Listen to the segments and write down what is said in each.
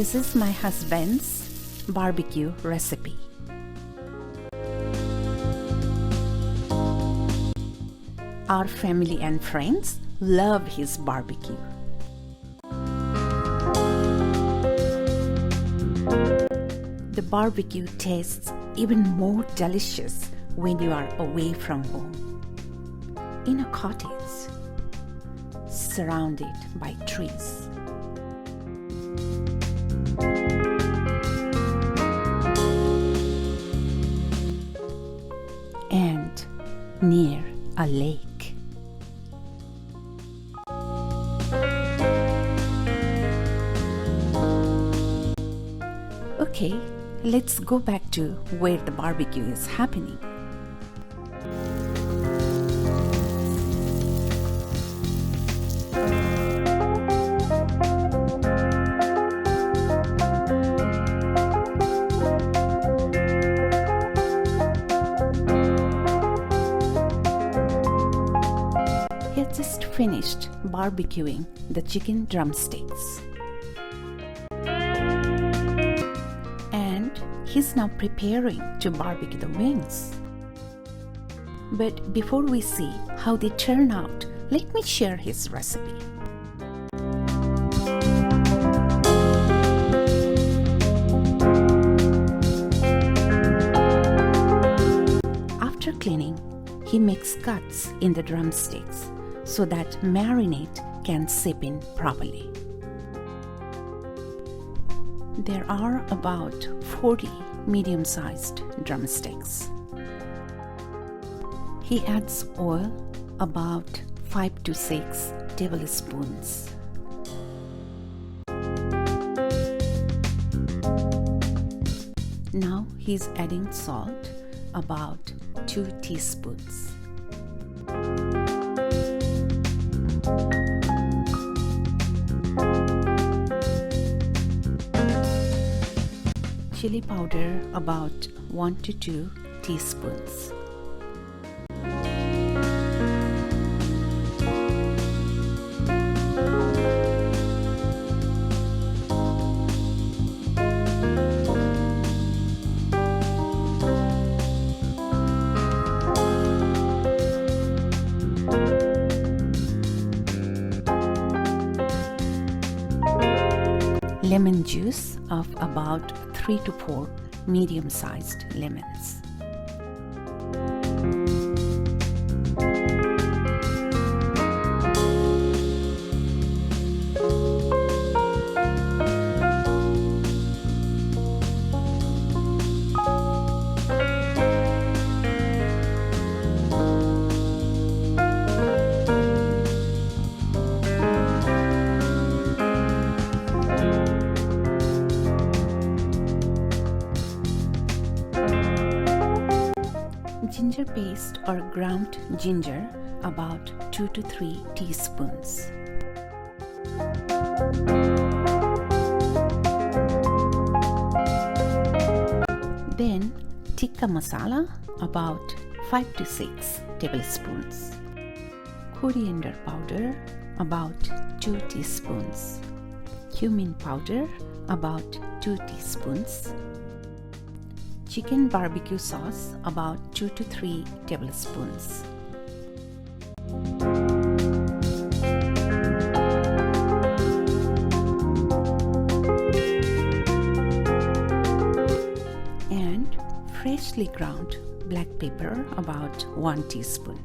This is my husband's barbecue recipe. Our family and friends love his barbecue. The barbecue tastes even more delicious when you are away from home, in a cottage, surrounded by trees. And near a lake. Okay, let's go back to where the barbecue is happening. He had just finished barbecuing the chicken drumsticks. And he's now preparing to barbecue the wings. But before we see how they turn out, let me share his recipe. After cleaning, he makes cuts in the drumsticks so that marinade can seep in properly. There are about 40 medium-sized drumsticks. He adds oil, about 5 to 6 tablespoons. Now he's adding salt, about 2 teaspoons. Chili powder, about 1 to 2 teaspoons. Lemon juice of about 3 to 4 medium-sized lemons. Ginger paste or ground ginger, about 2 to 3 teaspoons. Then tikka masala, about 5 to 6 tablespoons. Coriander powder, about 2 teaspoons. Cumin powder, about 2 teaspoons. Chicken barbecue sauce, about 2 to 3 tablespoons. And freshly ground black pepper, about 1 teaspoon.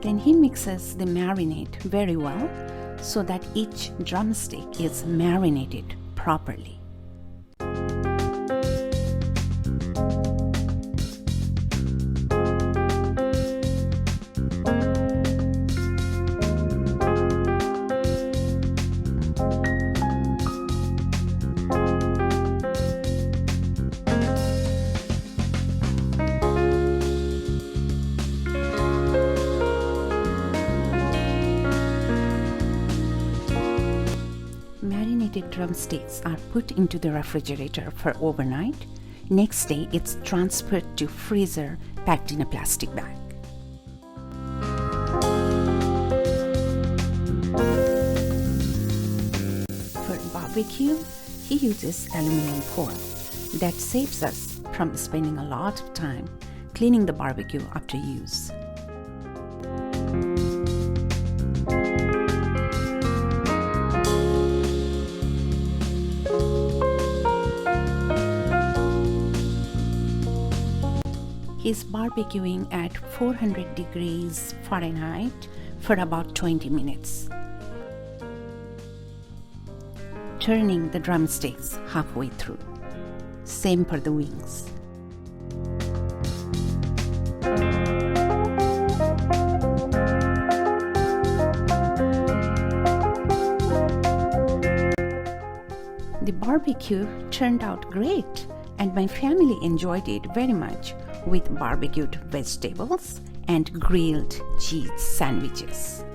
Then he mixes the marinade very well so that each drumstick is marinated properly. Marinated drumsticks are put into the refrigerator for overnight. Next day, it's transferred to freezer packed in a plastic bag. barbecue, he uses aluminum foil. That saves us from spending a lot of time cleaning the barbecue after use. He's barbecuing at 400 degrees Fahrenheit for about 20 minutes, turning the drumsticks halfway through. Same for the wings. The barbecue turned out great, and my family enjoyed it very much with barbecued vegetables and grilled cheese sandwiches.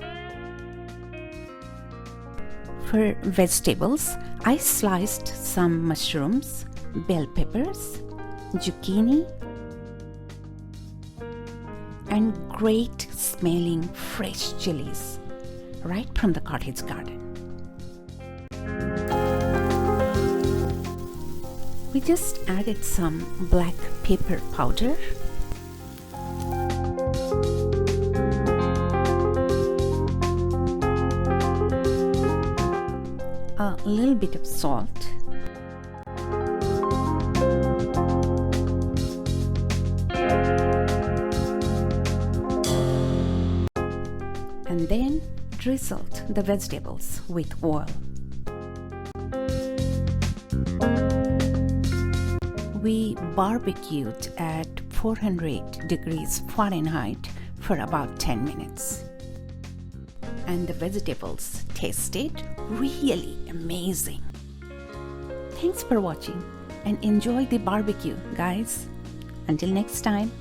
For vegetables, I sliced some mushrooms, bell peppers, zucchini, and great smelling fresh chilies right from the cottage garden. We just added some black pepper powder, a little bit of salt, and then drizzled the vegetables with oil. We barbecued at 400 degrees Fahrenheit for about 10 minutes. And the vegetables tasted really amazing. Thanks for watching and enjoy the barbecue, guys. Until next time.